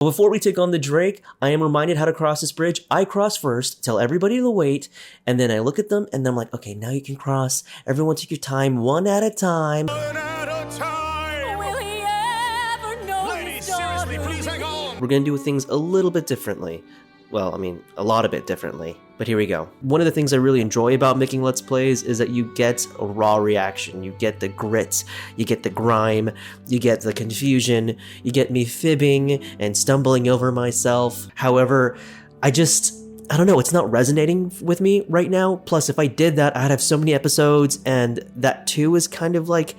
Before we take on the Drake, I am reminded how to cross this bridge. I cross first, tell everybody to wait, and then I look at them, and then I'm like, okay, now you can cross. Everyone take your time, one at a time. One at a time! Will he ever know? Ladies, seriously, please hang on! We're gonna do things a little bit differently. Well, I mean, a lot of it differently. But here we go. One of the things I really enjoy about making Let's Plays is that you get a raw reaction. You get the grit, you get the grime, you get the confusion, you get me fibbing and stumbling over myself. However, I don't know, it's not resonating with me right now. Plus, if I did that, I'd have so many episodes, and that too is kind of like,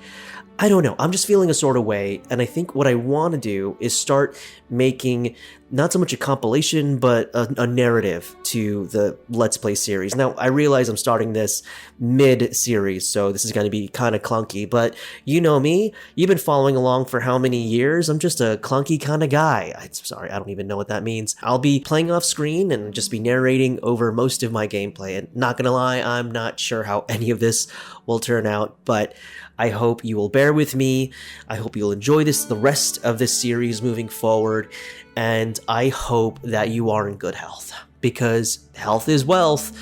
I don't know, I'm just feeling a sort of way, and I think what I want to do is start making not so much a compilation, but a narrative to the Let's Play series. Now, I realize I'm starting this mid-series, so this is going to be kind of clunky, but you know me, you've been following along for how many years? I'm just a clunky kind of guy. I'm sorry, I don't even know what that means. I'll be playing off screen and just be narrating over most of my gameplay, and not gonna lie, I'm not sure how any of this will turn out, but I hope you will bear with me. I hope you'll enjoy the rest of this series moving forward, and I hope that you are in good health, because health is wealth.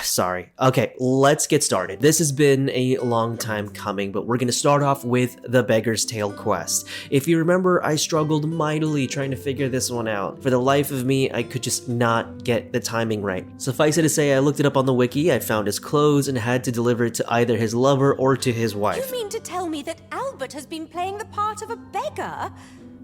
Sorry. Okay, let's get started. This has been a long time coming, but we're gonna start off with the Beggar's Tale quest. If you remember, I struggled mightily trying to figure this one out. For the life of me, I could just not get the timing right. Suffice it to say, I looked it up on the wiki, I found his clothes, and had to deliver it to either his lover or to his wife. You mean to tell me that Albert has been playing the part of a beggar?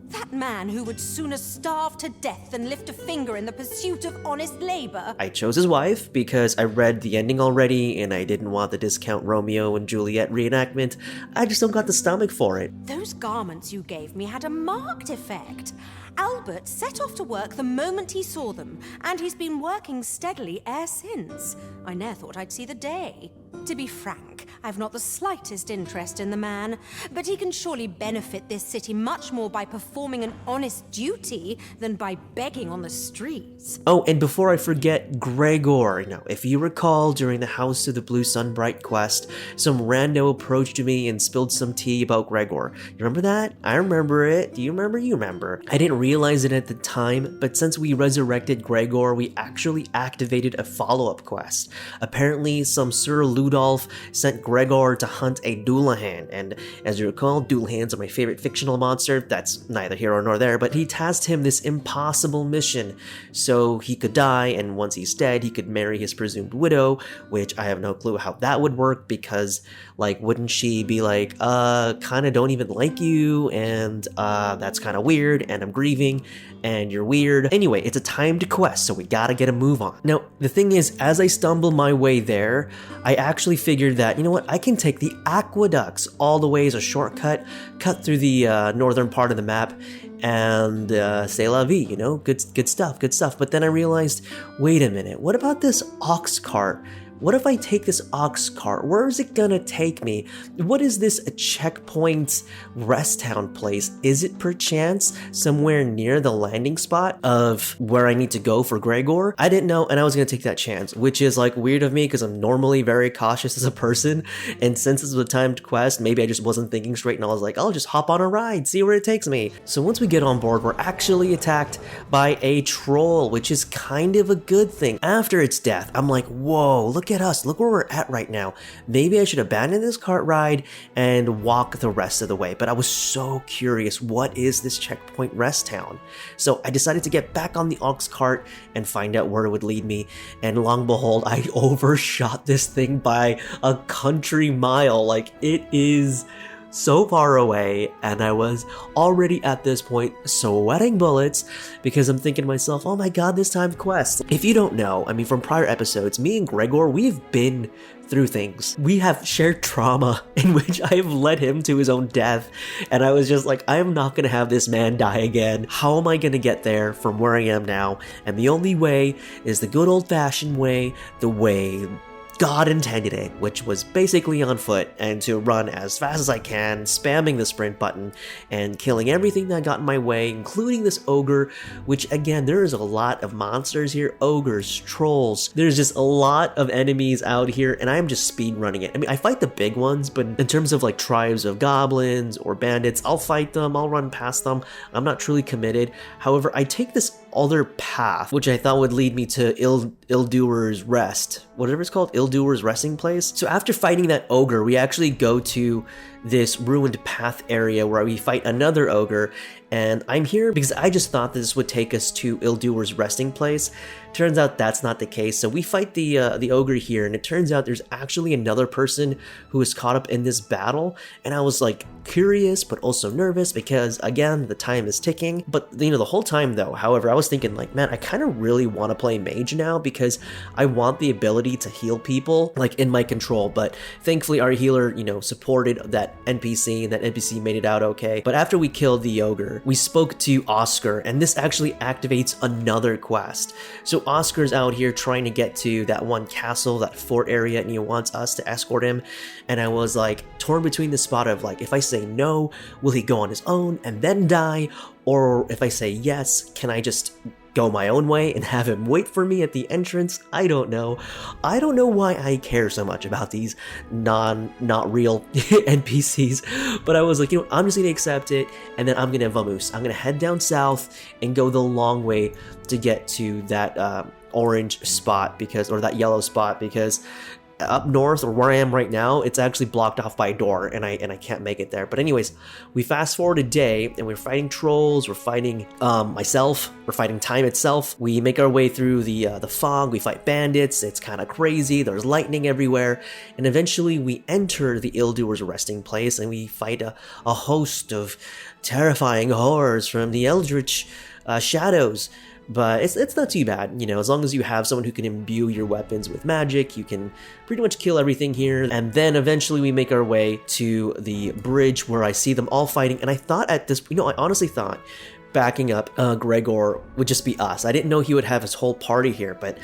That man who would sooner starve to death than lift a finger in the pursuit of honest labor. I chose his wife because I read the ending already and I didn't want the discount Romeo and Juliet reenactment. I just don't got the stomach for it. Those garments you gave me had a marked effect. Albert set off to work the moment he saw them, and he's been working steadily e'er since. I ne'er thought I'd see the day. To be frank, I've not the slightest interest in the man, but he can surely benefit this city much more by performing an honest duty than by begging on the streets. Oh, and before I forget, Gregor. Now, if you recall, during the House of the Blue Sunbright quest, some rando approached me and spilled some tea about Gregor. You remember that? I remember it. Do you remember? You remember. I didn't realize it at the time, but since we resurrected Gregor, we actually activated a follow-up quest. Apparently, some Sir Ludolf sent Gregor to hunt a Doulahan, and as you recall, Doulahans are my favorite fictional monster. That's neither here nor there, but he tasked him this impossible mission so he could die, and once he's dead, he could marry his presumed widow, which I have no clue how that would work, because, like, wouldn't she be like, kinda don't even like you, and, that's kinda weird, and I'm grieving, and you're weird. Anyway, it's a timed quest, so we gotta get a move on. Now, the thing is, as I stumble my way there, I actually figured that, you know what, I can take the aqueducts all the way as a shortcut, cut through the northern part of the map, and c'est la vie, you know, good stuff. But then I realized, wait a minute, what about this ox cart? What if I take this ox cart? Where is it gonna take me? What is this, a checkpoint rest town place? Is it perchance somewhere near the landing spot of where I need to go for Gregor? I didn't know, and I was gonna take that chance, which is like weird of me because I'm normally very cautious as a person. And since this was a timed quest, maybe I just wasn't thinking straight and I was like, I'll just hop on a ride, see where it takes me. So once we get on board, we're actually attacked by a troll, which is kind of a good thing. After its death, I'm like, whoa, look at us, look where we're at right now. Maybe I should abandon this cart ride and walk the rest of the way, but I was so curious, what is this checkpoint rest town? So I decided to get back on the ox cart and find out where it would lead me, and long and behold, I overshot this thing by a country mile. Like, it is so far away, and I was already at this point sweating bullets because I'm thinking to myself, oh my god, this timed quest. If you don't know, I mean, from prior episodes, me and Gregor, we've been through things. We have shared trauma in which I have led him to his own death, and I was just like, I am not gonna have this man die again. How am I gonna get there from where I am now? And the only way is the good old-fashioned way, the way God intended it, which was basically on foot and to run as fast as I can, spamming the sprint button and killing everything that got in my way, including this ogre, which again, there is a lot of monsters here, ogres, trolls, there's just a lot of enemies out here, and I'm just speed running it. I mean, I fight the big ones, but in terms of like tribes of goblins or bandits, I'll fight them, I'll run past them, I'm not truly committed. However, I take this other path, which I thought would lead me to Illdoer's Rest, whatever it's called, Illdoer's resting place. So after fighting that ogre, we actually go to this ruined path area where we fight another ogre, and I'm here because I just thought this would take us to Illdoer's resting place. Turns out that's not the case. So we fight the ogre here, and it turns out there's actually another person who is caught up in this battle, and I was like curious but also nervous because again, the time is ticking. But you know, the whole time though, however, I was thinking like, man, I kind of really want to play mage now because I want the ability to heal people like in my control. But thankfully our healer, you know, supported that NPC, and that NPC made it out okay. But after we killed the ogre, we spoke to Oscar, and this actually activates another quest. So Oscar's out here trying to get to that one castle, that fort area, and he wants us to escort him. And I was like torn between the spot of like, if I say no, will he go on his own and then die? Or if I say yes, can I just go my own way and have him wait for me at the entrance? I don't know. I don't know why I care so much about these not real NPCs, but I was like, you know, I'm just gonna accept it, and then I'm gonna vamoose. I'm gonna head down south and go the long way to get to that orange spot or that yellow spot, because up north, or where I am right now, it's actually blocked off by a door, and I can't make it there. But anyways, we fast forward a day, and we're fighting trolls, we're fighting myself, we're fighting time itself. We make our way through the fog, we fight bandits, it's kind of crazy, there's lightning everywhere, and eventually we enter the Illdoer's resting place, and we fight a host of terrifying horrors from the eldritch shadows. But it's not too bad, you know, as long as you have someone who can imbue your weapons with magic, you can pretty much kill everything here. And then eventually we make our way to the bridge where I see them all fighting, and I thought at this, you know, I honestly thought backing up Gregor would just be us. I didn't know he would have his whole party here, but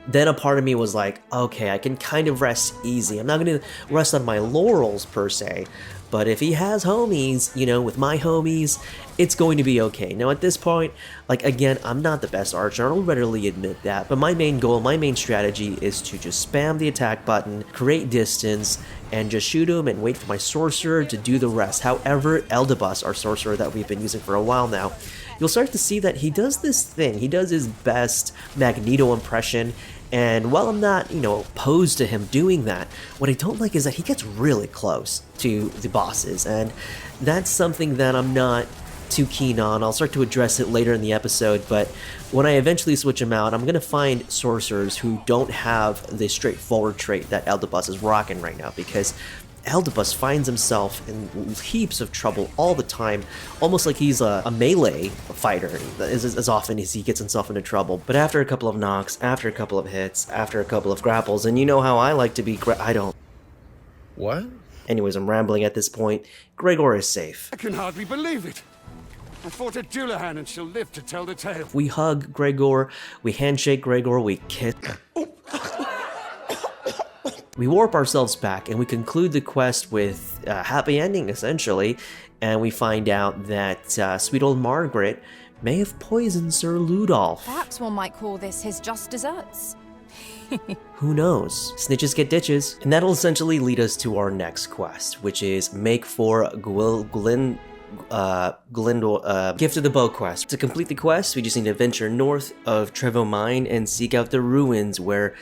then a part of me was like, okay, I can kind of rest easy. I'm not going to rest on my laurels per se, but if he has homies, you know, with my homies, it's going to be okay. Now at this point, like again, I'm not the best archer, I'll readily admit that, but my main goal, my main strategy is to just spam the attack button, create distance, and just shoot him and wait for my sorcerer to do the rest. However, Eldebus, our sorcerer that we've been using for a while now, you'll start to see that he does this thing, he does his best Magneto impression, and while I'm not, you know, opposed to him doing that, what I don't like is that he gets really close to the bosses, and that's something that I'm not too keen on. I'll start to address it later in the episode, but when I eventually switch him out, I'm going to find sorcerers who don't have the straightforward trait that Eldebus is rocking right now, because Eldebus finds himself in heaps of trouble all the time, almost like he's a melee fighter as often as he gets himself into trouble. But after a couple of knocks, after a couple of hits, after a couple of grapples, and you know how I like to be I don't... What? Anyways, I'm rambling at this point. Gregor is safe. I can hardly believe it. I fought a Dullahan and she'll live to tell the tale. We hug Gregor, we handshake Gregor, we kiss. We warp ourselves back, and we conclude the quest with a happy ending, essentially, and we find out that sweet old Margaret may have poisoned Sir Ludolf. Perhaps one might call this his just desserts. Who knows? Snitches get ditches. And that'll essentially lead us to our next quest, which is make for Glendor, Gift of the Bow quest. To complete the quest, we just need to venture north of Trevo Mine and seek out the ruins where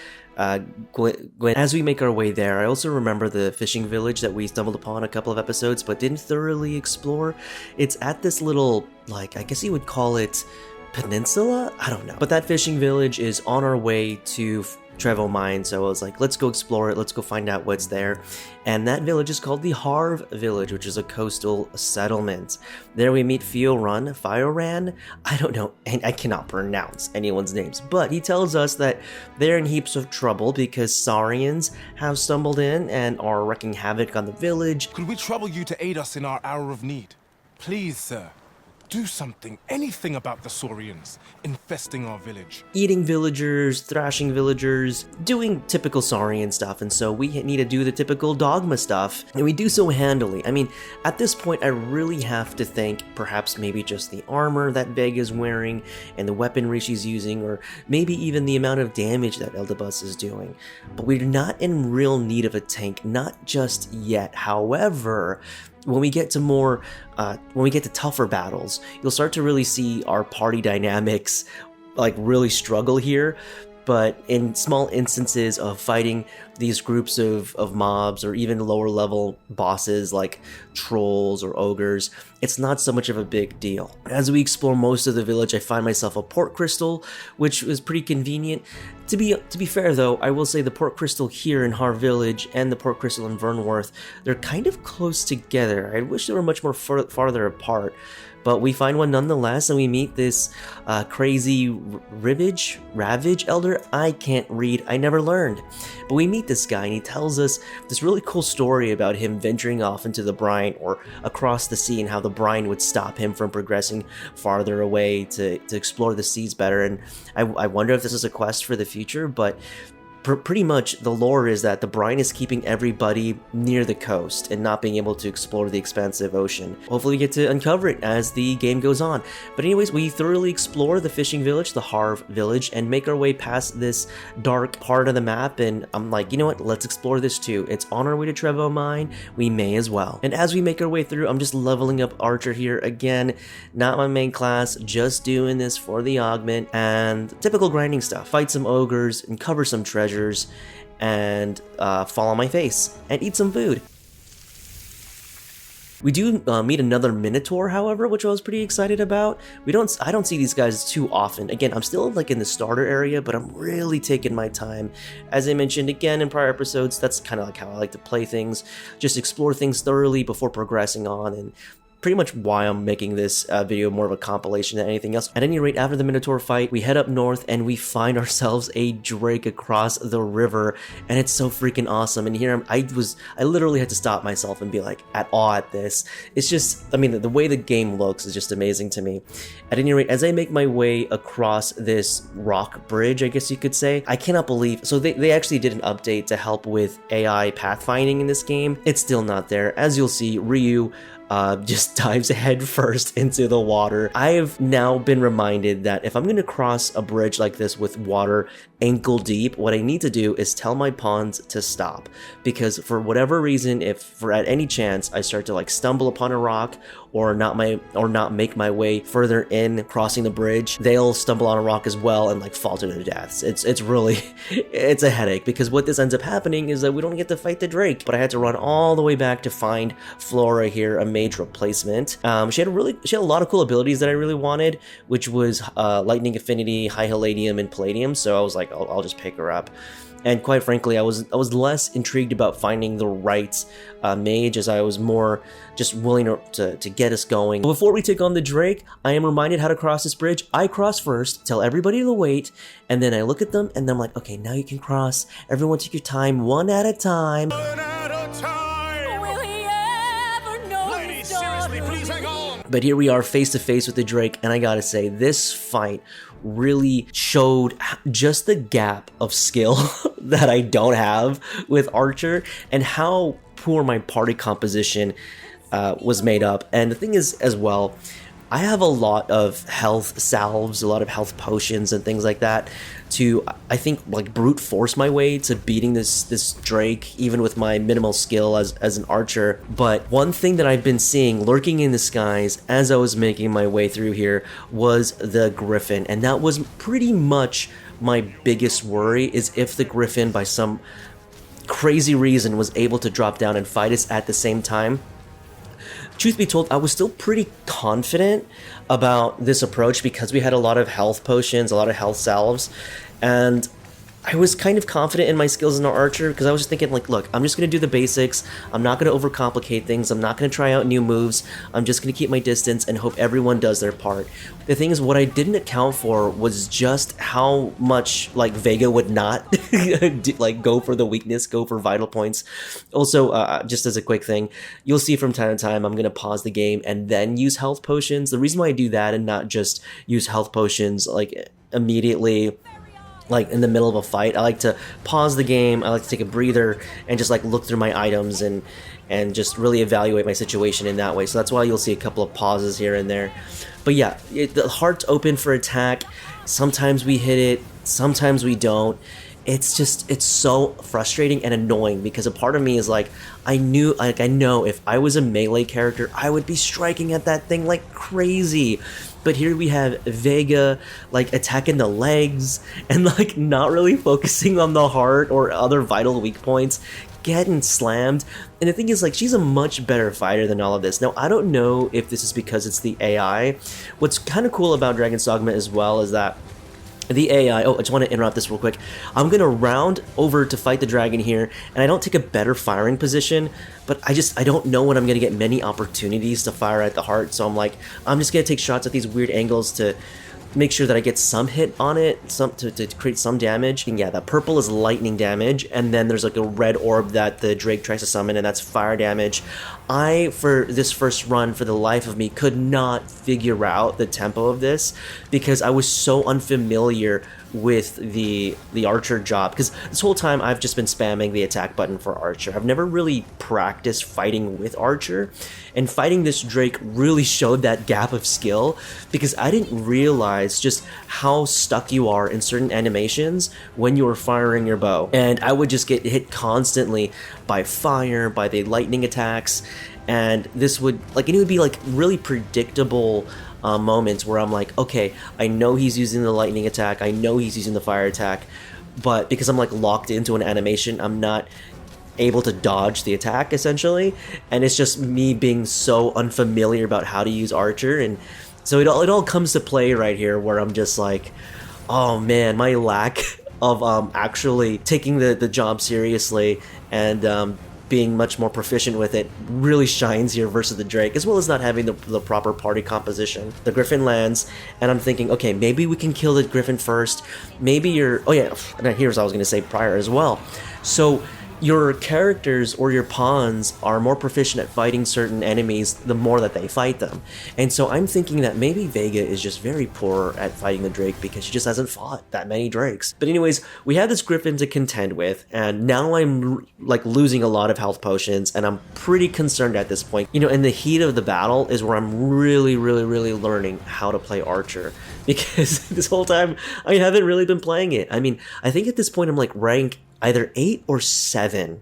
Gwen. As we make our way there, I also remember the fishing village that we stumbled upon a couple of episodes but didn't thoroughly explore. It's at this little, like, I guess you would call it peninsula? I don't know. But that fishing village is on our way to Trevo Mine, so I was like, let's go explore it, let's go find out what's there. And that village is called the Harv Village, which is a coastal settlement. There we meet Fioran, I don't know, and I cannot pronounce anyone's names, but he tells us that they're in heaps of trouble because Saurians have stumbled in and are wreaking havoc on the village. Could we trouble you to aid us in our hour of need? Please, sir. do something, anything about the Saurians infesting our village. Eating villagers, thrashing villagers, doing typical Saurian stuff, and so we need to do the typical Dogma stuff, and we do so handily. I mean, at this point, I really have to thank perhaps maybe just the armor that Vega's wearing, and the weaponry she's using, or maybe even the amount of damage that Eldebus is doing. But we're not in real need of a tank, not just yet. However, when we get to tougher battles, you'll start to really see our party dynamics like really struggle here. But in small instances of fighting these groups of mobs, or even lower level bosses like trolls or ogres, it's not so much of a big deal. As we explore most of the village, I find myself a port crystal, which was pretty convenient. To be fair though, I will say the port crystal here in Har Village and the port crystal in Vernworth, they're kind of close together. I wish they were much more farther apart. But we find one nonetheless, and we meet this crazy Ravage Elder. I can't read, I never learned. But we meet this guy, and he tells us this really cool story about him venturing off into the brine or across the sea, and how the brine would stop him from progressing farther away to explore the seas better. And I wonder if this is a quest for the future, but pretty much the lore is that the brine is keeping everybody near the coast and not being able to explore the expansive ocean. Hopefully we get to uncover it as the game goes on. But anyways, we thoroughly explore the fishing village, the Harv village, and make our way past this dark part of the map, and I'm like, you know what, let's explore this too. It's on our way to Trevo Mine, we may as well. And as we make our way through, I'm just leveling up Archer here again, not my main class, just doing this for the augment and typical grinding stuff. Fight some ogres and cover some treasures and fall on my face and eat some food. We do meet another Minotaur, however, which I was pretty excited about. I don't see these guys too often. Again, I'm still like in the starter area, but I'm really taking my time. As I mentioned again in prior episodes, that's kind of like how I like to play things. Just explore things thoroughly before progressing on, and pretty much why I'm making this video more of a compilation than anything else. At any rate, after the Minotaur fight, we head up north and we find ourselves a drake across the river, and it's so freaking awesome. And here I literally had to stop myself and be like at awe at this. It's just, I mean, the way the game looks is just amazing to me. At any rate, as I make my way across this rock bridge, I guess you could say, I cannot believe, so they actually did an update to help with AI pathfinding in this game. It's still not there. As you'll see, Ryu just dives head first into the water. I have now been reminded that if I'm going to cross a bridge like this with water ankle deep, what I need to do is tell my pawns to stop, because for whatever reason, if for at any chance I start to like stumble upon a rock or not make my way further in crossing the bridge, they'll stumble on a rock as well and like fall to their deaths. It's really it's a headache, because what this ends up happening is that we don't get to fight the Drake, but I had to run all the way back to find Flora here, a mage replacement. She had a lot of cool abilities that I really wanted, which was lightning affinity, high palladium, and palladium. So I was like, I'll just pick her up. And quite frankly, I was less intrigued about finding the right mage, as I was more just willing to get us going. Before we take on the Drake, I am reminded how to cross this bridge. I cross first, tell everybody to wait, and then I look at them and I'm like, okay, now you can cross. Everyone take your time, one at a time. One at a time! Will he ever know? Ladies, seriously, please hang on! But here we are face to face with the Drake, and I gotta say, this fight really showed just the gap of skill that I don't have with Archer, and how poor my party composition was made up. And the thing is, as well, I have a lot of health salves, a lot of health potions and things like that to, I think, like brute force my way to beating this Drake, even with my minimal skill as an archer. But one thing that I've been seeing lurking in the skies as I was making my way through here was the Griffin, and that was pretty much my biggest worry, is if the Griffin by some crazy reason was able to drop down and fight us at the same time. Truth be told, I was still pretty confident about this approach because we had a lot of health potions, a lot of health salves, and I was kind of confident in my skills as an archer because I was just thinking like, look, I'm just going to do the basics. I'm not going to overcomplicate things. I'm not going to try out new moves. I'm just going to keep my distance and hope everyone does their part. The thing is, what I didn't account for was just how much like Vega would not like go for the weakness, go for vital points. Also, just as a quick thing, you'll see from time to time I'm going to pause the game and then use health potions. The reason why I do that and not just use health potions like immediately like in the middle of a fight, I like to pause the game, I like to take a breather and just like look through my items and just really evaluate my situation in that way. So that's why you'll see a couple of pauses here and there. But yeah, the heart's open for attack. Sometimes we hit it, sometimes we don't. It's so frustrating and annoying because a part of me is like, I know if I was a melee character, I would be striking at that thing like crazy. But here we have Vega like attacking the legs and like not really focusing on the heart or other vital weak points, getting slammed. And the thing is, like, she's a much better fighter than all of this. Now, I don't know if this is because it's the AI. What's kind of cool about Dragon's Dogma as well is that the AI, oh, I just want to interrupt this real quick. I'm going to round over to fight the dragon here, and I don't take a better firing position, but I don't know when I'm going to get many opportunities to fire at the heart, so I'm like, I'm just going to take shots at these weird angles to make sure that I get some hit on it, to create some damage. And yeah, that purple is lightning damage, and then there's like a red orb that the Drake tries to summon, and that's fire damage. I, for this first run, for the life of me, could not figure out the tempo of this because I was so unfamiliar with the archer job, because this whole time I've just been spamming the attack button for archer. I've never really practiced fighting with archer, and fighting this Drake really showed that gap of skill because I didn't realize just how stuck you are in certain animations when you were firing your bow, and I would just get hit constantly by fire, by the lightning attacks, and this would like, and it would be like really predictable moments where I'm like, okay, I know he's using the lightning attack, I know he's using the fire attack, but because I'm like locked into an animation, I'm not able to dodge the attack essentially, and it's just me being so unfamiliar about how to use archer, and so it all comes to play right here where I'm just like, oh man, my lack of actually taking the job seriously and being much more proficient with it really shines here versus the Drake, as well as not having the proper party composition. The Griffin lands, and I'm thinking, okay, maybe we can kill the Griffin first. Maybe oh yeah, and here's what I was going to say prior as well. So your characters or your pawns are more proficient at fighting certain enemies the more that they fight them. And so I'm thinking that maybe Vega is just very poor at fighting the Drake because she just hasn't fought that many Drakes. But anyways, we have this Griffin to contend with, and now I'm like losing a lot of health potions, and I'm pretty concerned at this point. You know, in the heat of the battle is where I'm really learning how to play Archer, because this whole time I haven't really been playing it. I mean, I think at this point I'm like rank either 8 or 7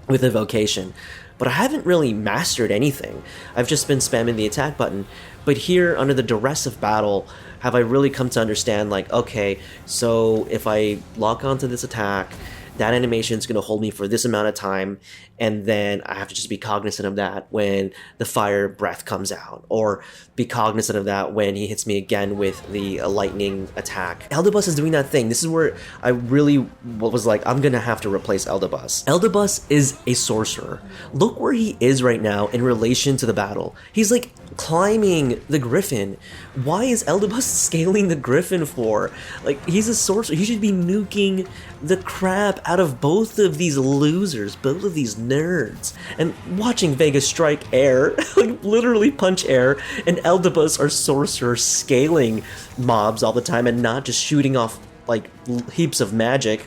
with a vocation, but I haven't really mastered anything. I've just been spamming the attack button. But here, under the duress of battle, have I really come to understand, like, okay, so if I lock onto this attack, that animation is going to hold me for this amount of time, and then I have to just be cognizant of that when the fire breath comes out, or be cognizant of that when he hits me again with the lightning attack. Eldebus is doing that thing. This is where I really was like, I'm going to have to replace Eldebus. Eldebus is a sorcerer. Look where he is right now in relation to the battle. He's like climbing the Griffin. Why is Eldebus scaling the Griffin for? Like, he's a sorcerer. He should be nuking the crap out of both of these losers, both of these nerds. And watching Vega strike air, like literally punch air, and Eldebus are sorcerers scaling mobs all the time and not just shooting off like heaps of magic.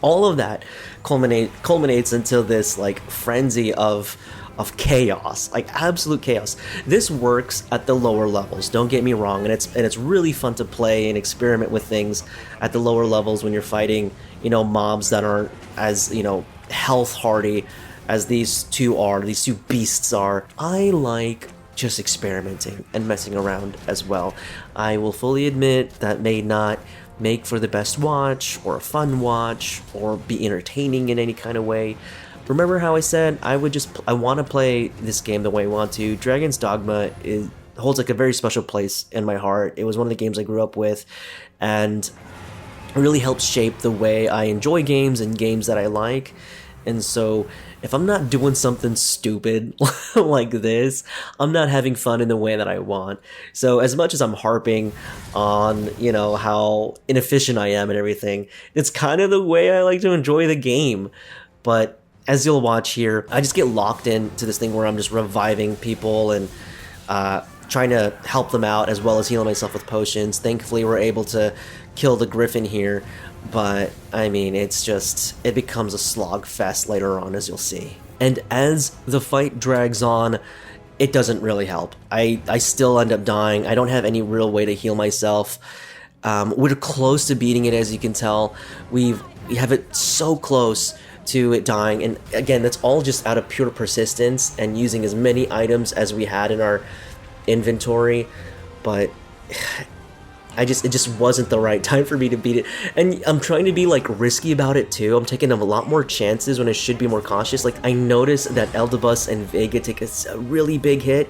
All of that culminates into this like frenzy of chaos, like absolute chaos. This works at the lower levels, don't get me wrong, and it's really fun to play and experiment with things at the lower levels when you're fighting, you know, mobs that aren't as, you know, health hardy as these two beasts are. I like just experimenting and messing around as well. I will fully admit that may not make for the best watch or a fun watch or be entertaining in any kind of way. Remember how I said I want to play this game the way I want to. Dragon's Dogma holds like a very special place in my heart. It was one of the games I grew up with, and It really helps shape the way I enjoy games and games that I like. And so if I'm not doing something stupid like this, I'm not having fun in the way that I want. So as much as I'm harping on, you know, how inefficient I am and everything, it's kind of the way I like to enjoy the game. But as you'll watch here, I just get locked into this thing where I'm just reviving people and trying to help them out as well as healing myself with potions. Thankfully, we're able to kill the griffin here, but I mean, it becomes a slog fest later on, as you'll see. And as the fight drags on, it doesn't really help. I still end up dying. I don't have any real way to heal myself. We're close to beating it, as you can tell. We have it so close to it dying, and again, that's all just out of pure persistence and using as many items as we had in our inventory, but it just wasn't the right time for me to beat it. And I'm trying to be like risky about it too. I'm taking a lot more chances when I should be more cautious. Like, I noticed that Eldebus and Vega take a really big hit,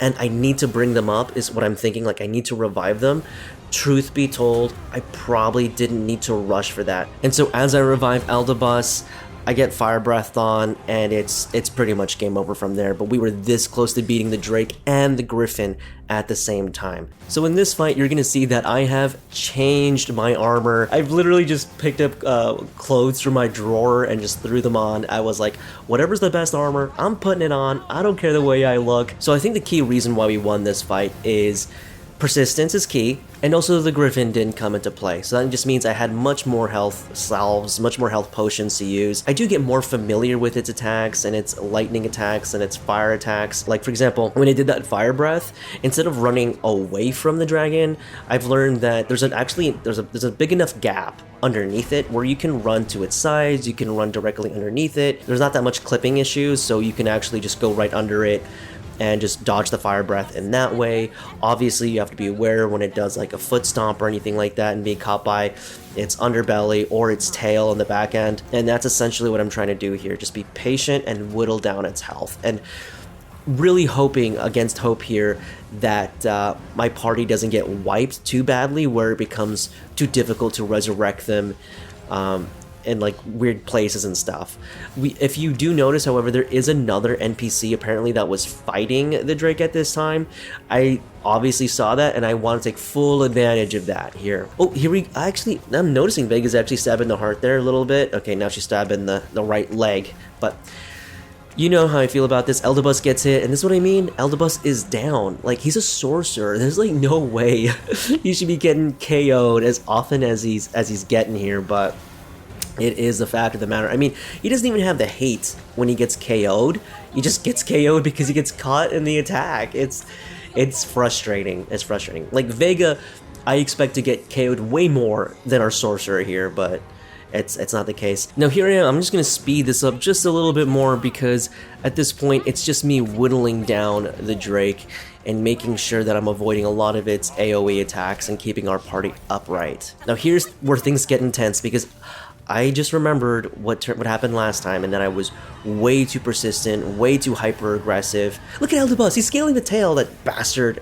and I need to bring them up is what I'm thinking. Like, I need to revive them. Truth be told, I probably didn't need to rush for that. And so as I revive Eldebus, I get fire breathed on, and it's pretty much game over from there. But we were this close to beating the Drake and the Griffin at the same time. So in this fight, you're gonna see that I have changed my armor. I've literally just picked up clothes from my drawer and just threw them on. I was like, whatever's the best armor, I'm putting it on. I don't care the way I look. So I think the key reason why we won this fight is persistence is key, and also the Griffin didn't come into play. So that just means I had much more health salves, much more health potions to use. I do get more familiar with its attacks and its lightning attacks and its fire attacks. Like, for example, when I did that fire breath, instead of running away from the dragon, I've learned that there's a big enough gap underneath it where you can run to its sides, you can run directly underneath it. There's not that much clipping issues, so you can actually just go right under it and just dodge the fire breath in that way. Obviously, you have to be aware when it does like a foot stomp or anything like that and being caught by its underbelly or its tail on the back end. And that's essentially what I'm trying to do here. Just be patient and whittle down its health. And really hoping against hope here that my party doesn't get wiped too badly where it becomes too difficult to resurrect them in like weird places and stuff. If you do notice, however, there is another NPC apparently that was fighting the Drake at this time. I obviously saw that and I want to take full advantage of that here. Oh, I'm noticing Vega's actually stabbing the heart there a little bit. Okay, now she's stabbing the right leg, but you know how I feel about this. Eldebus gets hit, and this is what I mean. Eldebus is down. Like, he's a sorcerer. There's like no way he should be getting KO'd as often as he's getting here, but it is the fact of the matter. I mean, he doesn't even have the hate when he gets KO'd. He just gets KO'd because he gets caught in the attack. It's frustrating. It's frustrating. Like, Vega, I expect to get KO'd way more than our sorcerer here, but it's not the case. Now here I am. I'm just going to speed this up just a little bit more because at this point it's just me whittling down the Drake and making sure that I'm avoiding a lot of its AoE attacks and keeping our party upright. Now here's where things get intense because I just remembered what happened last time, and that I was way too persistent, way too hyper-aggressive. Look at Eldebus, he's scaling the tail, that bastard.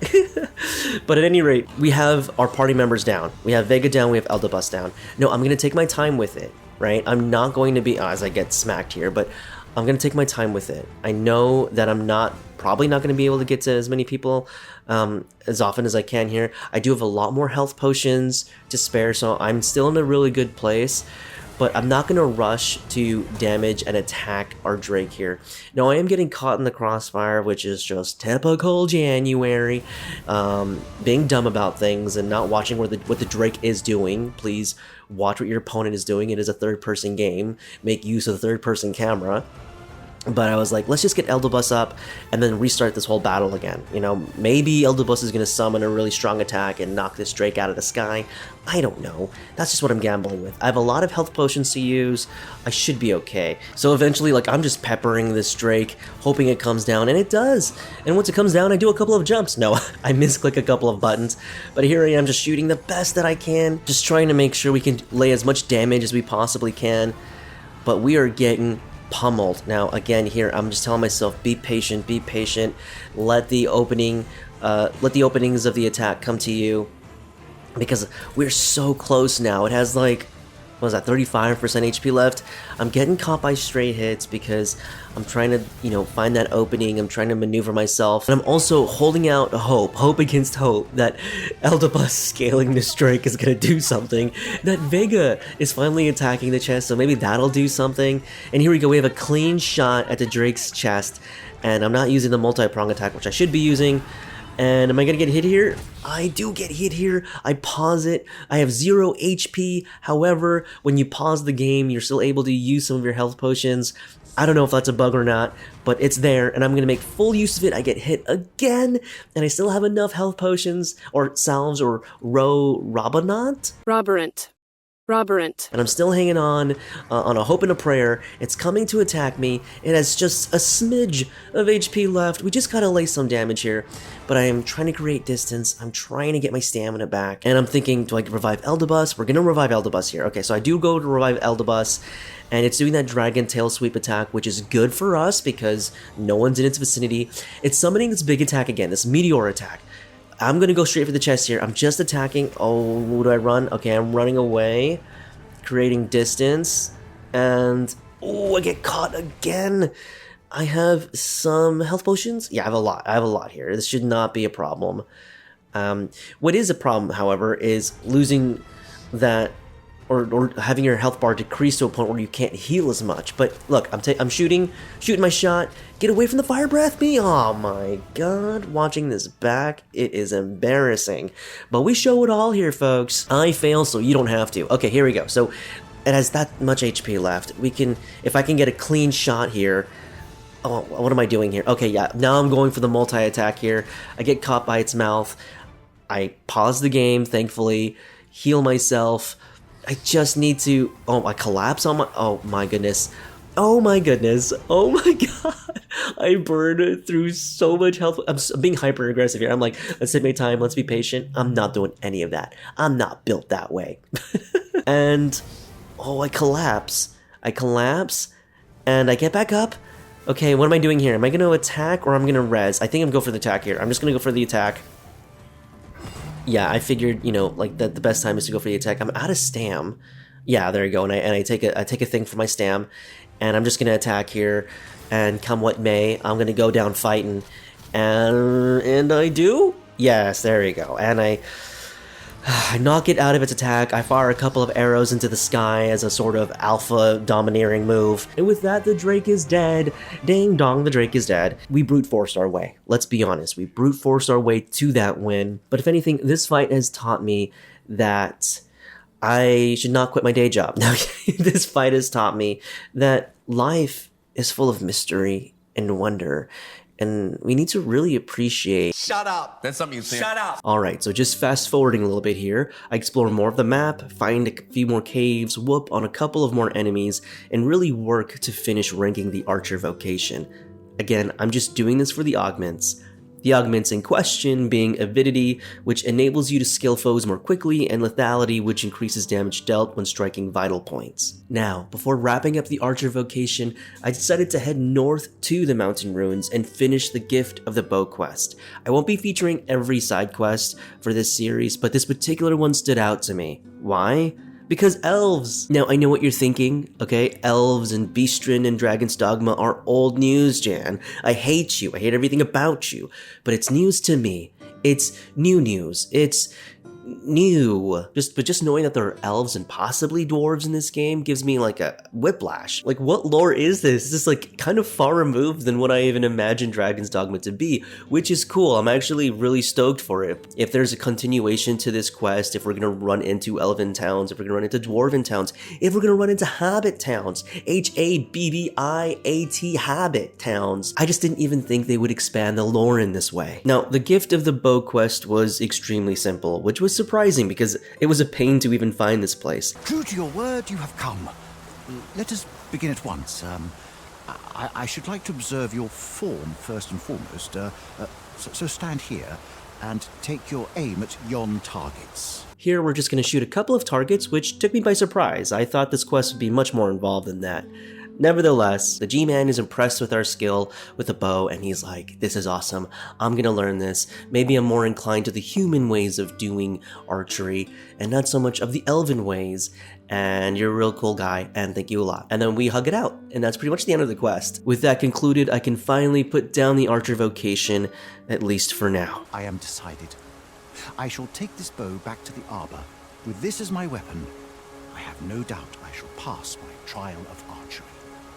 But at any rate, we have our party members down. We have Vega down, we have Eldebus down. No, I'm going to take my time with it, right? I'm not going to be, as I get smacked here, but I'm going to take my time with it. I know that I'm probably not going to be able to get to as many people as often as I can here. I do have a lot more health potions to spare, so I'm still in a really good place. But I'm not going to rush to damage and attack our Drake here. Now, I am getting caught in the crossfire, which is just typical January. Being dumb about things and not watching what the Drake is doing. Please watch what your opponent is doing. It is a third-person game. Make use of the third-person camera. But I was like, let's just get Eldebus up and then restart this whole battle again. You know, maybe Eldebus is going to summon a really strong attack and knock this Drake out of the sky. I don't know. That's just what I'm gambling with. I have a lot of health potions to use. I should be okay. So eventually, like, I'm just peppering this Drake, hoping it comes down, and it does. And once it comes down, I do a couple of jumps. No, I misclick a couple of buttons. But here I am just shooting the best that I can, just trying to make sure we can lay as much damage as we possibly can. But we are getting pummeled. Now again here I'm just telling myself, be patient, let the openings of the attack come to you. because we're so close now. It has like, what was that, 35% HP left. I'm getting caught by stray hits because I'm trying to, you know, find that opening. I'm trying to maneuver myself. And I'm also holding out hope against hope that Eldabus scaling this Drake is gonna do something. That Vega is finally attacking the chest, so maybe that'll do something. And here we go, we have a clean shot at the Drake's chest. And I'm not using the multi-prong attack, which I should be using. And am I gonna get hit here? I do get hit here. I pause it. I have 0 HP. However, when you pause the game, you're still able to use some of your health potions. I don't know if that's a bug or not, but it's there, and I'm gonna make full use of it. I get hit again, and I still have enough health potions, or salves, or Roborant? Roborant. And I'm still hanging on a hope and a prayer. It's coming to attack me. It has just a smidge of HP left. We just gotta lay some damage here. But I am trying to create distance. I'm trying to get my stamina back. And I'm thinking, do I revive Eldabus? We're gonna revive Eldabus here. Okay, so I do go to revive Eldabus. And it's doing that Dragon Tail Sweep attack, which is good for us because no one's in its vicinity. It's summoning this big attack again, this Meteor attack. I'm gonna go straight for the chest here. I'm just attacking. Oh, do I run? Okay, I'm running away, creating distance, and oh, I get caught again. I have some health potions. Yeah, I have a lot. I have a lot here. This should not be a problem. What is a problem, however, is losing that, or having your health bar decrease to a point where you can't heal as much. But look, I'm shooting my shot. Get away from the fire breath me! Oh my god, watching this back, it is embarrassing. But we show it all here, folks. I fail, so you don't have to. Okay, here we go. So it has that much HP left. We can, if I can get a clean shot here. Oh, what am I doing here? Okay, yeah, now I'm going for the multi-attack here. I get caught by its mouth. I pause the game, thankfully. Heal myself. I just need to... Oh, I collapse on my... Oh my goodness. Oh my goodness. Oh my god. I burned through so much health. I'm being hyper aggressive here. I'm like, let's take my time. Let's be patient. I'm not doing any of that. I'm not built that way. And... Oh, I collapse. And I get back up. Okay, what am I doing here? Am I going to attack or I'm going to res? I think I'm going for the attack here. I'm just going to go for the attack. Yeah, I figured, you know, like the best time is to go for the attack. I'm out of stam. Yeah, there you go. And I take a thing for my stam, and I'm just gonna attack here, and come what may, I'm gonna go down fighting, and I do. Yes, there you go. And I knock it out of its attack. I fire a couple of arrows into the sky as a sort of alpha domineering move. And with that, the Drake is dead. Ding dong, the Drake is dead. We brute forced our way. Let's be honest, we brute forced our way to that win. But if anything, this fight has taught me that I should not quit my day job. This fight has taught me that life is full of mystery and wonder. And we need to really appreciate... Shut up! That's something you say. Shut up! Alright, so just fast forwarding a little bit here, I explore more of the map, find a few more caves, whoop on a couple of more enemies, and really work to finish ranking the Archer vocation. Again, I'm just doing this for the augments. The augments in question being Avidity, which enables you to skill foes more quickly, and Lethality, which increases damage dealt when striking vital points. Now, before wrapping up the Archer vocation, I decided to head north to the mountain ruins and finish the Gift of the Bow quest. I won't be featuring every side quest for this series, but this particular one stood out to me. Why? Because elves! Now, I know what you're thinking, okay? Elves and Beastrin and Dragon's Dogma are old news, Jan. I hate you. I hate everything about you. But it's news to me. It's new news. It's new. But just knowing that there are elves and possibly dwarves in this game gives me like a whiplash. Like, what lore is this? This is like kind of far removed than what I even imagined Dragon's Dogma to be, which is cool. I'm actually really stoked for it. If there's a continuation to this quest, if we're gonna run into elven towns, if we're gonna run into dwarven towns, if we're gonna run into habit towns, Habit habit towns. I just didn't even think they would expand the lore in this way. Now, the Gift of the Bow quest was extremely simple, which was surprising because it was a pain to even find this place. True to your word, you have come. Let us begin at once. I should like to observe your form first and foremost. So stand here and take your aim at yon targets. Here we're just going to shoot a couple of targets, which took me by surprise. I thought this quest would be much more involved than that. Nevertheless, the G-Man is impressed with our skill with the bow, and he's like, this is awesome, I'm gonna learn this. Maybe I'm more inclined to the human ways of doing archery, and not so much of the elven ways, and you're a real cool guy, and thank you a lot. And then we hug it out, and that's pretty much the end of the quest. With that concluded, I can finally put down the archer vocation, at least for now. I am decided. I shall take this bow back to the arbor. With this as my weapon, I have no doubt I shall pass my trial of archery.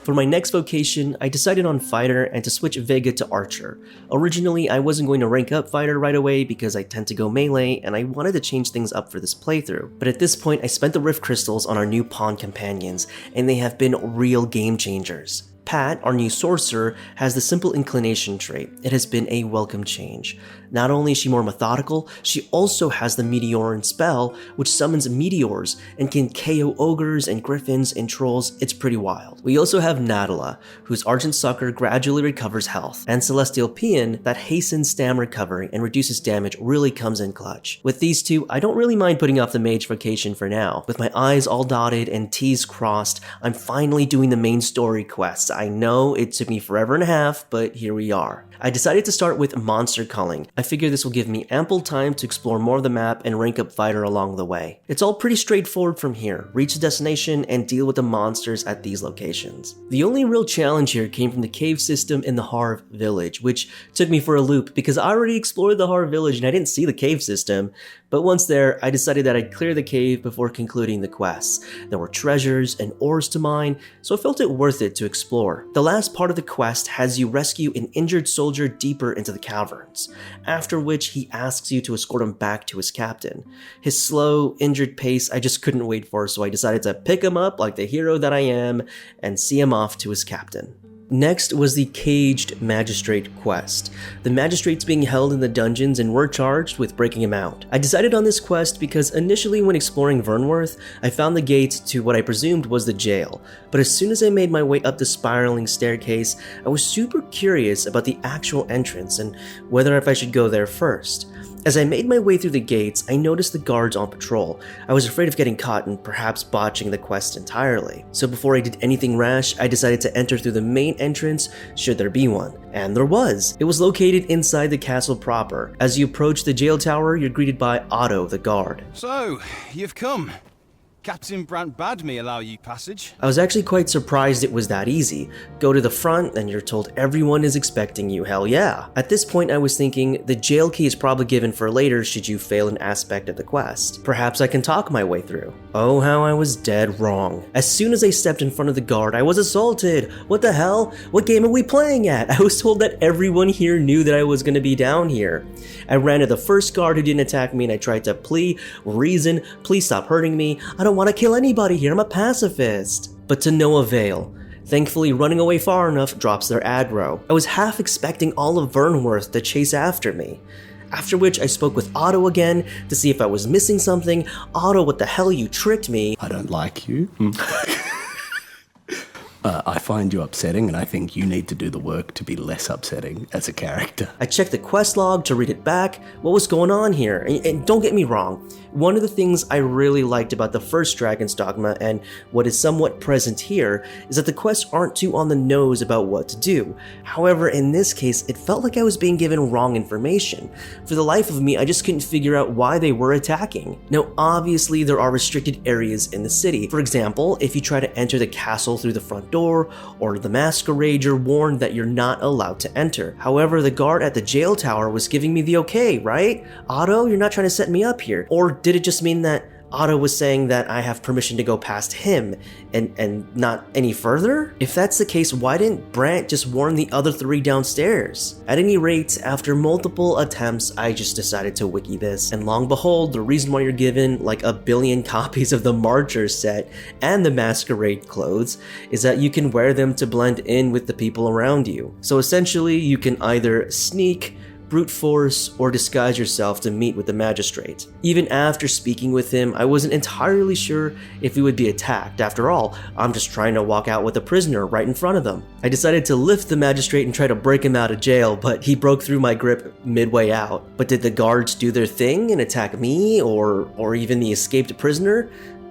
For my next vocation, I decided on Fighter and to switch Vega to Archer. Originally, I wasn't going to rank up Fighter right away because I tend to go melee, and I wanted to change things up for this playthrough. But at this point, I spent the Rift Crystals on our new Pawn Companions, and they have been real game changers. Pat, our new sorcerer, has the simple inclination trait. It has been a welcome change. Not only is she more methodical, she also has the Meteoran spell, which summons meteors and can KO ogres and griffins and trolls. It's pretty wild. We also have Nadala, whose Argent Sucker gradually recovers health, and Celestial Paean that hastens stam recovery and reduces damage really comes in clutch. With these two, I don't really mind putting off the mage vocation for now. With my I's all dotted and T's crossed, I'm finally doing the main story quests. I know it took me forever and a half, but here we are. I decided to start with monster culling. I figure this will give me ample time to explore more of the map and rank up Fighter along the way. It's all pretty straightforward from here. Reach the destination and deal with the monsters at these locations. The only real challenge here came from the cave system in the Harv village, which took me for a loop because I already explored the Harv village and I didn't see the cave system. But once there, I decided that I'd clear the cave before concluding the quests. There were treasures and ores to mine, so I felt it worth it to explore. The last part of the quest has you rescue an injured soldier deeper into the caverns, after which he asks you to escort him back to his captain. His slow, injured pace I just couldn't wait for, so I decided to pick him up like the hero that I am and see him off to his captain. Next was the Caged Magistrate quest. The magistrate's being held in the dungeons and we're charged with breaking him out. I decided on this quest because initially when exploring Vernworth, I found the gate to what I presumed was the jail, but as soon as I made my way up the spiraling staircase, I was super curious about the actual entrance and whether if I should go there first. As I made my way through the gates, I noticed the guards on patrol. I was afraid of getting caught and perhaps botching the quest entirely. So before I did anything rash, I decided to enter through the main entrance, should there be one. And there was. It was located inside the castle proper. As you approach the jail tower, you're greeted by Otto, the guard. So, you've come. Captain Brandt bade me allow you passage. I was actually quite surprised it was that easy. Go to the front and you're told everyone is expecting you, hell yeah. At this point I was thinking the jail key is probably given for later should you fail an aspect of the quest. Perhaps I can talk my way through. Oh, how I was dead wrong. As soon as I stepped in front of the guard, I was assaulted. What the hell? What game are we playing at? I was told that everyone here knew that I was going to be down here. I ran to the first guard who didn't attack me and I tried to reason, please stop hurting me. I don't want to kill anybody here, I'm a pacifist. But to no avail. Thankfully, running away far enough drops their aggro. I was half expecting all of Vernworth to chase after me. After which I spoke with Otto again to see if I was missing something. Otto, what the hell, you tricked me. I don't like you. I find you upsetting, and I think you need to do the work to be less upsetting as a character. I checked the quest log to read it back. What was going on here? And don't get me wrong, one of the things I really liked about the first Dragon's Dogma and what is somewhat present here is that the quests aren't too on the nose about what to do. However, in this case, it felt like I was being given wrong information. For the life of me, I just couldn't figure out why they were attacking. Now, obviously, there are restricted areas in the city. For example, if you try to enter the castle through the front door, or the Masquerade, you're warned that you're not allowed to enter. However, the guard at the jail tower was giving me the okay, right? Otto, you're not trying to set me up here. Or did it just mean that Otto was saying that I have permission to go past him and not any further? If that's the case, why didn't Brandt just warn the other three downstairs? At any rate, after multiple attempts, I just decided to wiki this, and long behold, the reason why you're given like 1 billion copies of the Marcher set and the Masquerade clothes is that you can wear them to blend in with the people around you. So essentially, you can either sneak, brute force, or disguise yourself to meet with the magistrate. Even after speaking with him, I wasn't entirely sure if he would be attacked. After all, I'm just trying to walk out with a prisoner right in front of them. I decided to lift the magistrate and try to break him out of jail, but he broke through my grip midway out. But did the guards do their thing and attack me or even the escaped prisoner?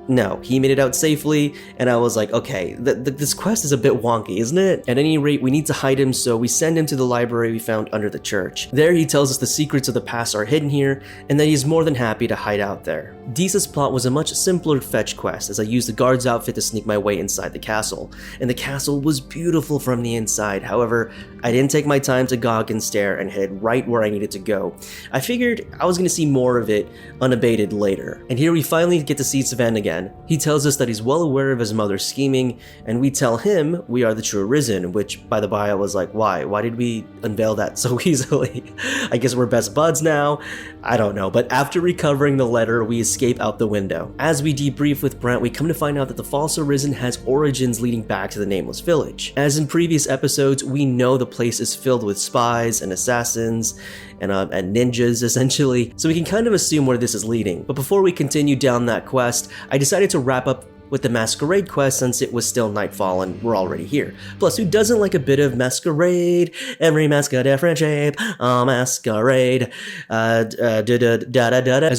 No, he made it out safely, and I was like, okay, this quest is a bit wonky, isn't it? At any rate, we need to hide him, so we send him to the library we found under the church. There he tells us the secrets of the past are hidden here, and that he's more than happy to hide out there. Disa's plot was a much simpler fetch quest, as I used the guard's outfit to sneak my way inside the castle, and the castle was beautiful from the inside. However, I didn't take my time to gawk and stare and head right where I needed to go. I figured I was going to see more of it unabated later. And here we finally get to see Sven again. He tells us that he's well aware of his mother's scheming, and we tell him we are the true Arisen, which, by the by, I was like, why? Why did we unveil that so easily? I guess we're best buds now? I don't know, but after recovering the letter, we escape out the window. As we debrief with Brent, we come to find out that the false Arisen has origins leading back to the Nameless Village. As in previous episodes, we know the place is filled with spies and assassins and ninjas, essentially, so we can kind of assume where this is leading. But before we continue down that quest, I decided to wrap up with the Masquerade quest since it was still nightfall and we're already here. Plus, who doesn't like a bit of Masquerade? Every mask a different shape, Masquerade. As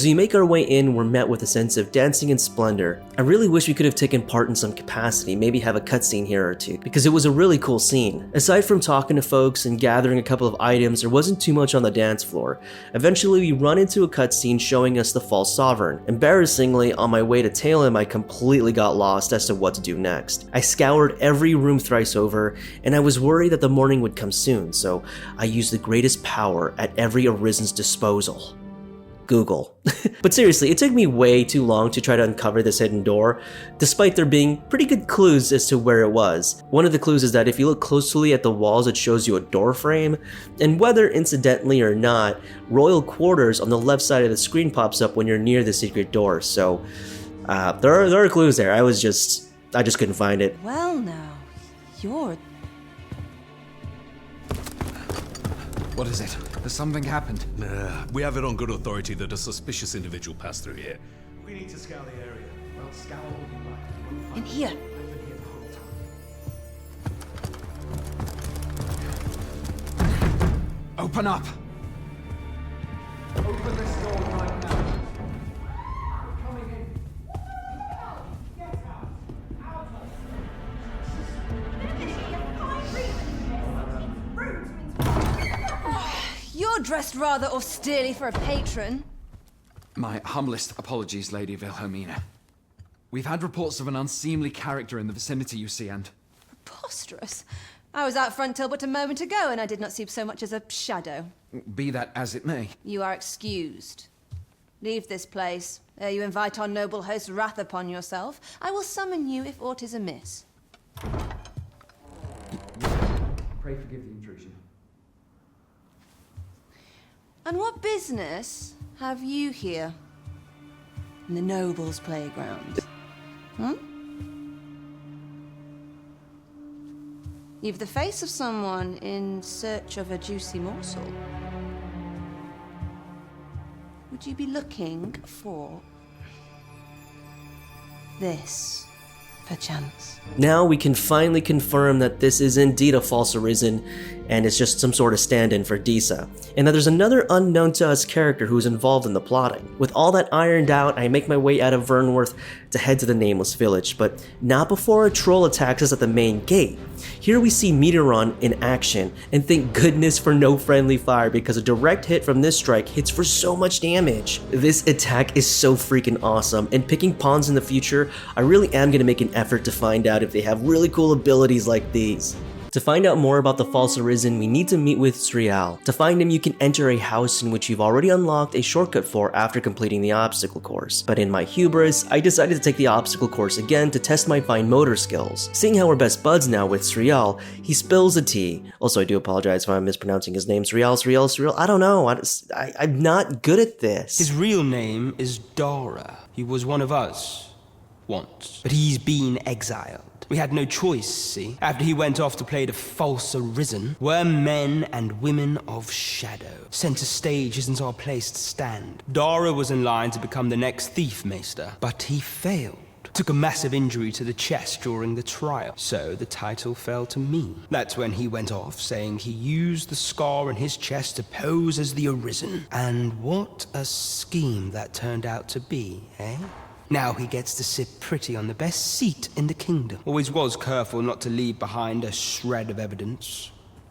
we make our way in, we're met with a sense of dancing and splendor. I really wish we could have taken part in some capacity, maybe have a cutscene here or two, because it was a really cool scene. Aside from talking to folks and gathering a couple of items, there wasn't too much on the dance floor. Eventually, we run into a cutscene showing us the false sovereign. Embarrassingly, on my way to tail him, I completely got lost as to what to do next. I scoured every room thrice over, and I was worried that the morning would come soon, so I used the greatest power at every Arisen's disposal. Google. But seriously, it took me way too long to try to uncover this hidden door, despite there being pretty good clues as to where it was. One of the clues is that if you look closely at the walls, it shows you a door frame, and whether incidentally or not, royal quarters on the left side of the screen pops up when you're near the secret door, so there are clues there. I just couldn't find it. Well now, you're... What is it? Has something happened? We have it on good authority that a suspicious individual passed through here. We need to scour the area. Well, scour all you like. We'll find In here. I've been here the whole time. Open up! Open this door right now. We're coming in. Get out! Out of You're dressed rather austerely for a patron. My humblest apologies, Lady Wilhelmina. We've had reports of an unseemly character in the vicinity, you see, and... Preposterous. I was out front till but a moment ago, and I did not see so much as a shadow. Be that as it may. You are excused. Leave this place, ere you invite our noble host's wrath upon yourself. I will summon you if aught is amiss. Pray forgive the intrusion. And what business have you here? In the nobles' playground? You've the face of someone in search of a juicy morsel. Would you be looking for this, perchance? Now we can finally confirm that this is indeed a false Arisen, and it's just some sort of stand-in for Disa, and that there's another unknown to us character who's involved in the plotting. With all that ironed out, I make my way out of Vernworth to head to the Nameless Village, but not before a troll attacks us at the main gate. Here we see Meteoron in action, and thank goodness for no friendly fire, because a direct hit from this strike hits for so much damage. This attack is so freaking awesome, and picking pawns in the future, I really am going to make an effort to find out if they have really cool abilities like these. To find out more about the false Arisen, we need to meet with Srial. To find him, you can enter a house in which you've already unlocked a shortcut for after completing the obstacle course. But in my hubris, I decided to take the obstacle course again to test my fine motor skills. Seeing how we're best buds now with Srial, he spills a tea. Also, I do apologize if I'm mispronouncing his name. Srial, I don't know. I'm not good at this. His real name is Dara. He was one of us once, but he's been exiled. We had no choice, see? After he went off to play the false Arisen, we're men and women of shadow. Center stage isn't our place to stand. Dara was in line to become the next thief maester, but he failed. Took a massive injury to the chest during the trial, so the title fell to me. That's when he went off, saying he used the scar in his chest to pose as the Arisen. And what a scheme that turned out to be, eh? Now he gets to sit pretty on the best seat in the kingdom. Always was careful not to leave behind a shred of evidence.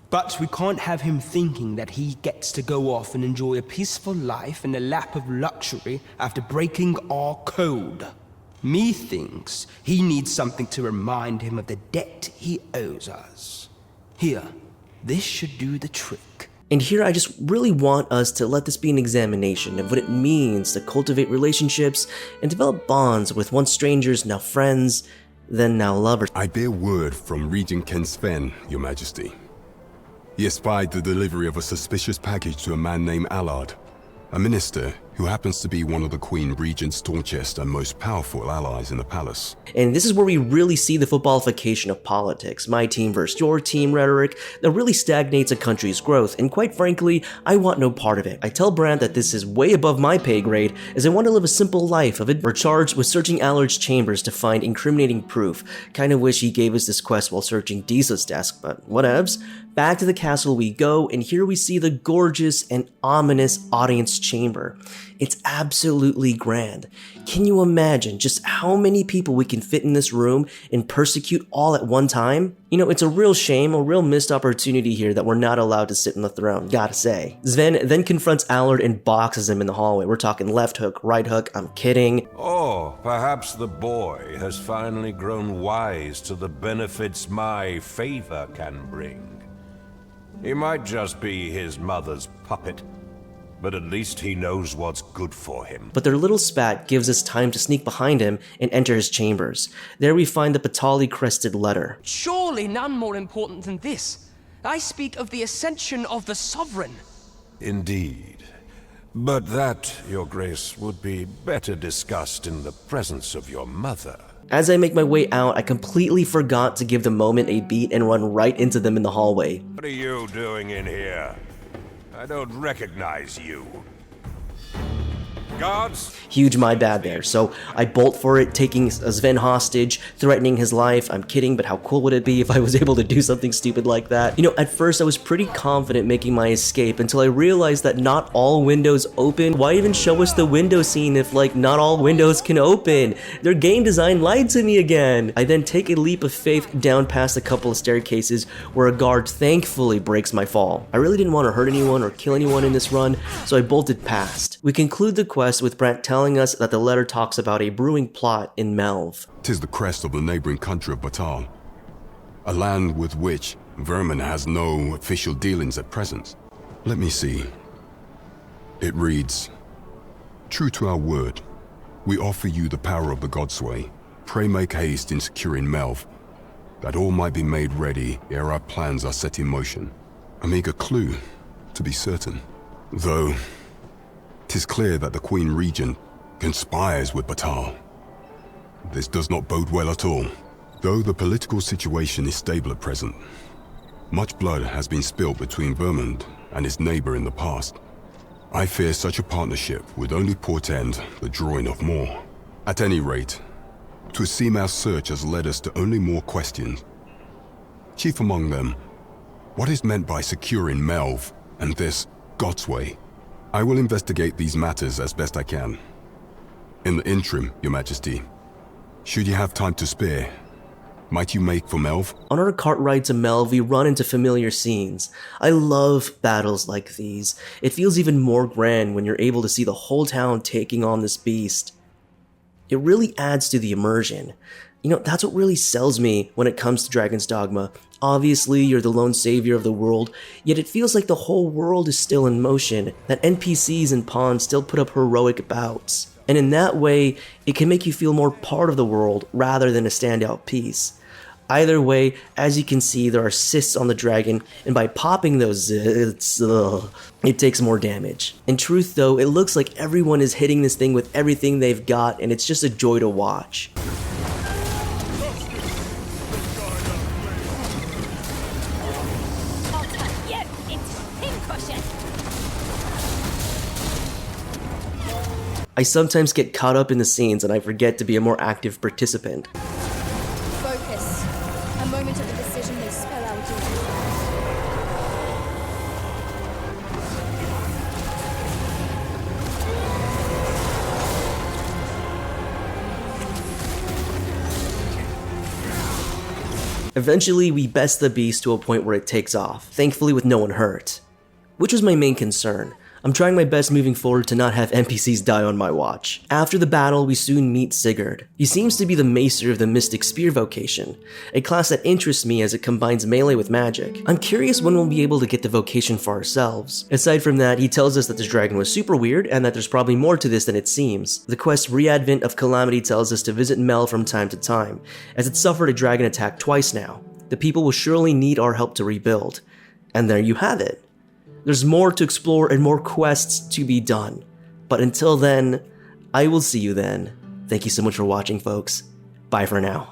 But we can't have him thinking that he gets to go off and enjoy a peaceful life in a lap of luxury after breaking our code. Methinks he needs something to remind him of the debt he owes us. Here, this should do the trick. And here I just really want us to let this be an examination of what it means to cultivate relationships and develop bonds with once strangers, now friends, then now lovers. I bear word from Regent Ken Sven, Your Majesty. He espied the delivery of a suspicious package to a man named Allard, a minister who happens to be one of the Queen Regent's staunchest and most powerful allies in the palace. And this is where we really see the footballification of politics, my team versus your team rhetoric that really stagnates a country's growth, and quite frankly, I want no part of it. I tell Brandt that this is way above my pay grade, as I want to live a simple life of it. We're charged with searching Allard's chambers to find incriminating proof. Kinda wish he gave us this quest while searching Diesel's desk, but whatevs. Back to the castle we go, and here we see the gorgeous and ominous audience chamber. It's absolutely grand. Can you imagine just how many people we can fit in this room and persecute all at one time? You know, it's a real shame, a real missed opportunity here that we're not allowed to sit on the throne, gotta say. Sven then confronts Allard and boxes him in the hallway. We're talking left hook, right hook, I'm kidding. Oh, perhaps the boy has finally grown wise to the benefits my favor can bring. He might just be his mother's puppet, but at least he knows what's good for him. But their little spat gives us time to sneak behind him and enter his chambers. There we find the Patali-crested letter. Surely none more important than this. I speak of the ascension of the sovereign. Indeed. But that, Your Grace, would be better discussed in the presence of your mother. As I make my way out, I completely forgot to give the moment a beat and run right into them in the hallway. What are you doing in here? I don't recognize you. Guards? Huge my bad there. So I bolt for it, taking Sven hostage, threatening his life. I'm kidding, but how cool would it be if I was able to do something stupid like that? You know, at first I was pretty confident making my escape until I realized that not all windows open. Why even show us the window scene if, like, not all windows can open? Their game design lied to me again. I then take a leap of faith down past a couple of staircases where a guard thankfully breaks my fall. I really didn't want to hurt anyone or kill anyone in this run, so I bolted past. We conclude the quest with Brandt telling us that the letter talks about a brewing plot in Melv. 'Tis the crest of the neighboring country of Batal, a land with which Vermin has no official dealings at present. Let me see. It reads, "True to our word, we offer you the power of the Godsway. Pray make haste in securing Melv, that all might be made ready ere our plans are set in motion." A meager clue, to be certain. Though 'tis clear that the Queen Regent conspires with Batal. This does not bode well at all. Though the political situation is stable at present, much blood has been spilled between Vermund and his neighbor in the past. I fear such a partnership would only portend the drawing of more. At any rate, 'twould seem our search has led us to only more questions. Chief among them, what is meant by securing Melv and this Godsway? I will investigate these matters as best I can. In the interim, Your Majesty, should you have time to spare, might you make for Melv? On our cart ride to Melv, we run into familiar scenes. I love battles like these. It feels even more grand when you're able to see the whole town taking on this beast. It really adds to the immersion. You know, that's what really sells me when it comes to Dragon's Dogma. Obviously, you're the lone savior of the world, yet it feels like the whole world is still in motion, that NPCs and pawns still put up heroic bouts. And in that way, it can make you feel more part of the world rather than a standout piece. Either way, as you can see, there are cysts on the dragon, and by popping those zits, it takes more damage. In truth though, it looks like everyone is hitting this thing with everything they've got, and it's just a joy to watch. I sometimes get caught up in the scenes and I forget to be a more active participant. Focus. A moment of indecision may spell out Eventually, we best the beast to a point where it takes off, thankfully with no one hurt. Which was my main concern. I'm trying my best moving forward to not have NPCs die on my watch. After the battle, we soon meet Sigurd. He seems to be the maester of the Mystic Spear vocation, a class that interests me as it combines melee with magic. I'm curious when we'll be able to get the vocation for ourselves. Aside from that, he tells us that this dragon was super weird and that there's probably more to this than it seems. The quest Readvent of Calamity tells us to visit Mel from time to time, as it suffered a dragon attack twice now. The people will surely need our help to rebuild. And there you have it. There's more to explore and more quests to be done. But until then, I will see you then. Thank you so much for watching, folks. Bye for now.